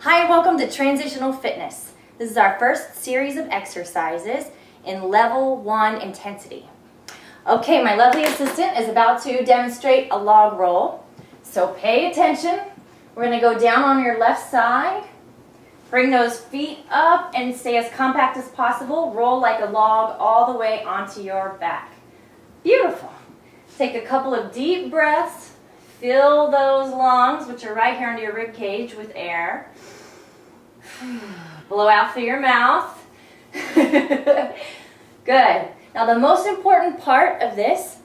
Hi and welcome to Transitional Fitness. This is our first series of exercises in level 1 intensity. Okay, my lovely assistant is about to demonstrate a log roll. So pay attention. We're going to go down on your left side. Bring those feet up and stay as compact as possible. Roll like a log all the way onto your back. Beautiful. Take a couple of deep breaths. Fill those lungs, which are right here under your rib cage, with air. Blow out through your mouth. Good. Now the most important part of this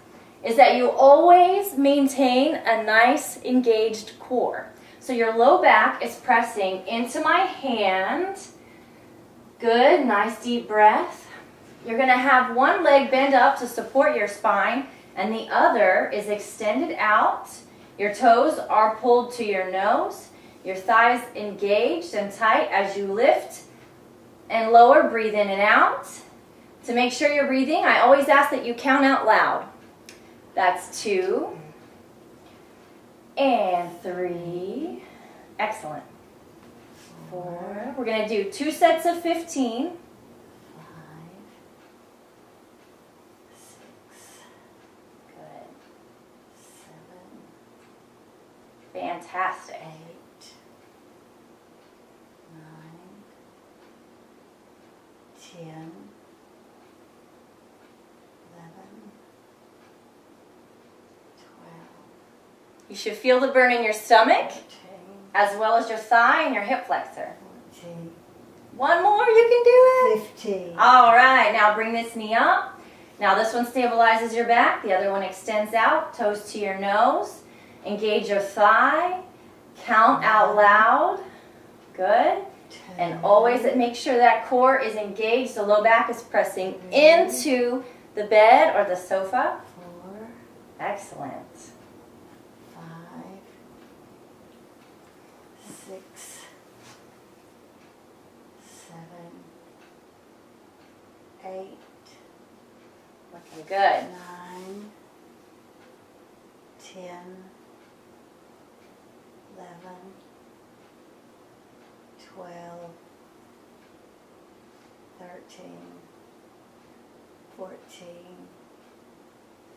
is that you always maintain a nice engaged core. So your low back is pressing into my hand. Good, nice deep breath. You're going to have one leg bend up to support your spine and the other is extended out. Your toes are pulled to your nose. Your thighs engaged and tight as you lift and lower. Breathe in and out. To make sure you're breathing, I always ask that you count out loud. That's 2 and 3. Excellent. 4. We're going to do 2 sets of 15. 5, 6. Good. 7. Fantastic. 8. 9. 10. 11. You should feel the burn in your stomach, 13, as well as your thigh and your hip flexor. 14. One more, you can do it. 15. All right, now bring this knee up. Now this one stabilizes your back. The other one extends out, toes to your nose. Engage your thigh. Count out loud. Good. 10. And always make sure that core is engaged. The low back is pressing into the bed or the sofa. 4. Excellent. 6, 7, 8. Looking good. 9, 10, 11, 12, 13, 14,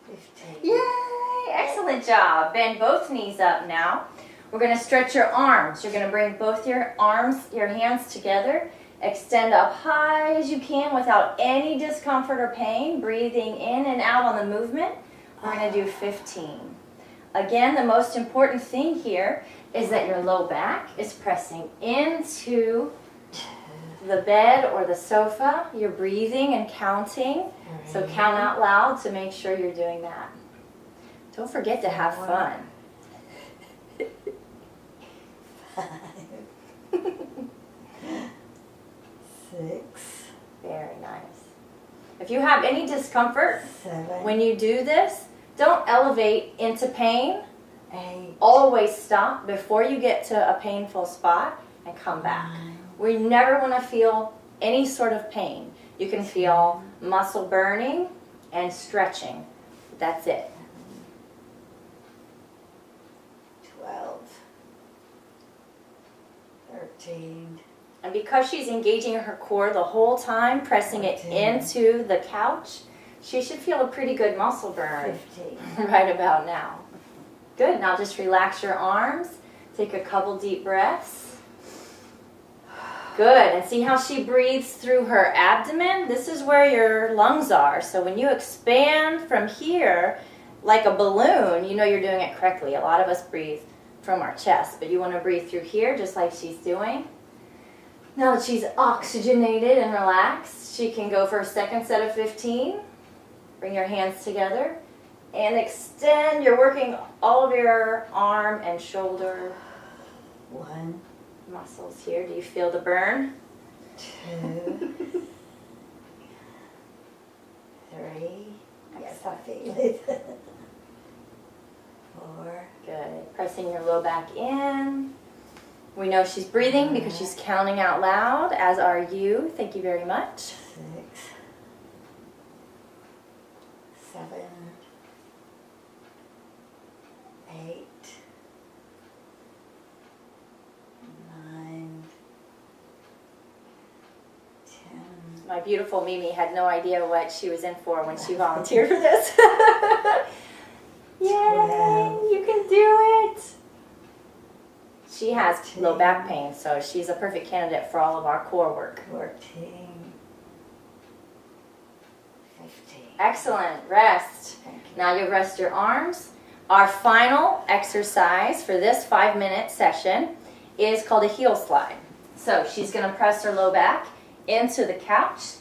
15. Yay! Excellent job. Bend both knees up now. We're going to stretch your arms. You're going to bring both your arms, your hands together. Extend up high as you can without any discomfort or pain. Breathing in and out on the movement. We're going to do 15. Again, the most important thing here is that your low back is pressing into the bed or the sofa. You're breathing and counting. So count out loud to make sure you're doing that. Don't forget to have fun. 5, 6. Very nice. If you have any discomfort 7. When you do this, don't elevate into pain. 8. Always stop before you get to a painful spot and come back. 9. We never want to feel any sort of pain. You can feel muscle burning and stretching. That's it. 12. 13. And because she's engaging her core the whole time, pressing 14. It into the couch, she should feel a pretty good muscle burn 15. Right about now. Good. Now just relax your arms. Take a couple deep breaths. Good. And see how she breathes through her abdomen? This is where your lungs are. So when you expand from here like a balloon, you know you're doing it correctly. A lot of us breathe from our chest, but you want to breathe through here just like she's doing. Now that she's oxygenated and relaxed, she can go for a second set of 15. Bring your hands together and extend. You're working all of your arm and shoulder 1 muscles here. Do you feel the burn? 2, 3. Yes, I feel it. 4. Good. Pressing your low back in. We know she's breathing because she's counting out loud, as are you. Thank you very much. 6, 7, 8, 9, my beautiful Mimi had no idea what she was in for when she volunteered for this. Yay, you can do it. She has 14. low back pain, so she's a perfect candidate for all of our core work. 14. 15. Excellent. Rest. Thank you. Now you rest your arms. Our final exercise for this 5-minute session is called a heel slide. So she's going to press her low back into the couch.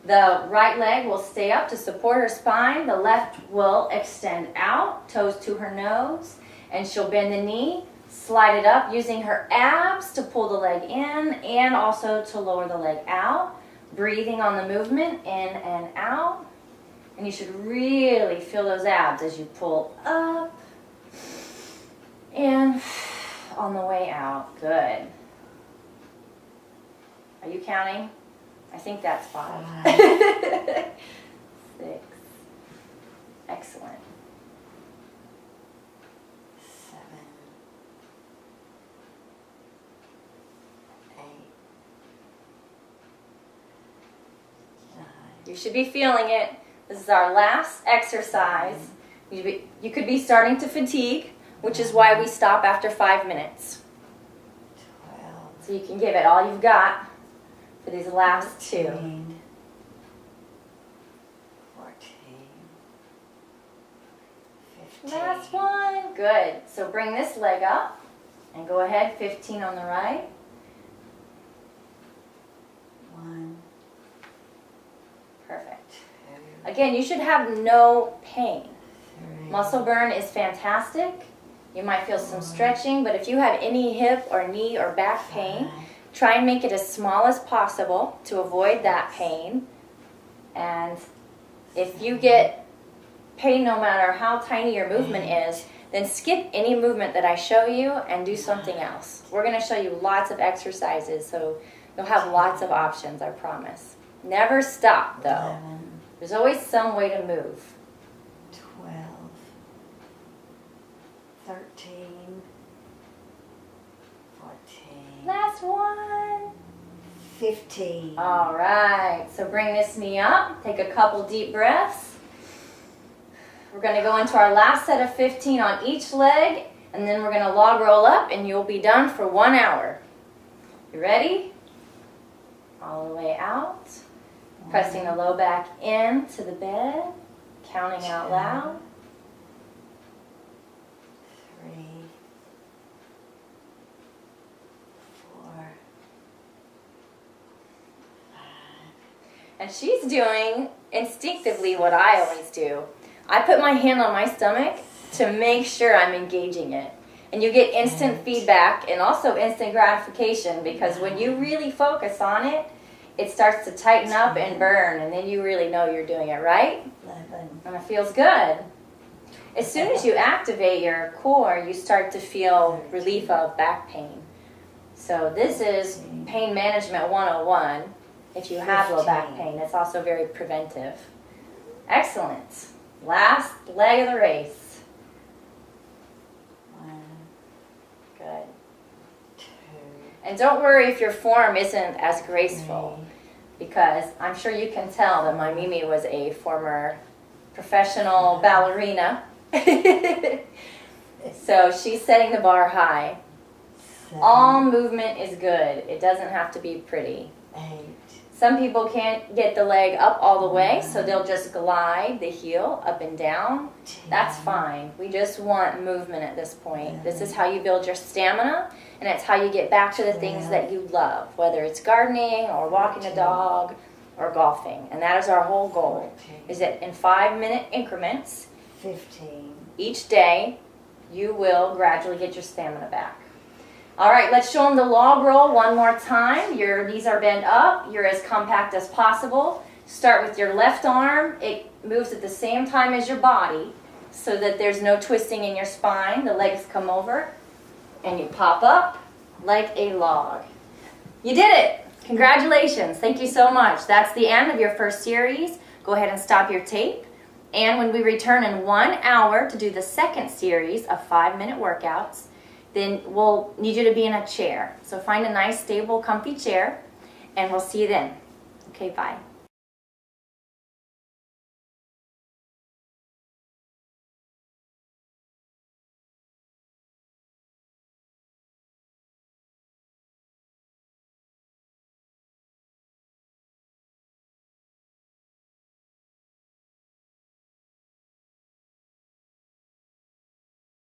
The right leg will stay up to support her spine. The left will extend out, toes to her nose, and she'll bend the knee, slide it up using her abs to pull the leg in and also to lower the leg out. Breathing on the movement, in and out. And you should really feel those abs as you pull up and on the way out. Good. Are you counting? I think that's 5. 6. Excellent. 7. 8. 9. You should be feeling it. This is our last exercise. You could be starting to fatigue, which is why we stop after 5 minutes. 12. So you can give it all you've got for these last 2. 14. 15. Last one. Good. So bring this leg up and go ahead. 15 on the right. 1. Perfect. 2. Again, you should have no pain. 3. Muscle burn is fantastic. You might feel some stretching, but if you have any hip or knee or back pain, 5. try and make it as small as possible to avoid that pain. And if you get pain no matter how tiny your movement is, then skip any movement that I show you and do something else. We're going to show you lots of exercises, so you'll have lots of options, I promise. Never stop, though. 11. There's always some way to move. 12. 13. 14. Last one. 15. All right, so bring this knee up. Take a couple deep breaths. We're going to go into our last set of 15 on each leg, and then we're going to log roll up, and you'll be done for 1 hour. You ready? All the way out. Pressing the low back into the bed, counting out loud. 3. 4. 5. And she's doing instinctively what I always do. I put my hand on my stomach to make sure I'm engaging it. And you get instant feedback and also instant gratification, because when you really focus on it, it starts to tighten up and burn, and then you really know you're doing it right. 11. And it feels good. As soon as you activate your core, you start to feel relief of back pain. So this is pain management 101. If you have low back pain, it's also very preventive. Excellent. Last leg of the race. 1. Good. 2. And don't worry if your form isn't as graceful, because I'm sure you can tell that my Mimi was a former professional ballerina. So she's setting the bar high. 7. All movement is good. It doesn't have to be pretty. 8. Some people can't get the leg up all the way, so they'll just glide the heel up and down. 10. That's fine. We just want movement at this point. This is how you build your stamina, and it's how you get back to the things that you love, whether it's gardening or walking a dog or golfing. And that is our whole goal, is that in 5-minute increments 15. each day, you will gradually get your stamina back. All right, let's show them the log roll one more time. Your knees are bent up. You're as compact as possible. Start with your left arm. It moves at the same time as your body so that there's no twisting in your spine. The legs come over and you pop up like a log. You did it. Congratulations. Thank you so much. That's the end of your first series. Go ahead and stop your tape. And when we return in 1 hour to do the second series of 5-minute workouts, then we'll need you to be in a chair. So find a nice, stable, comfy chair, and we'll see you then. Okay, bye.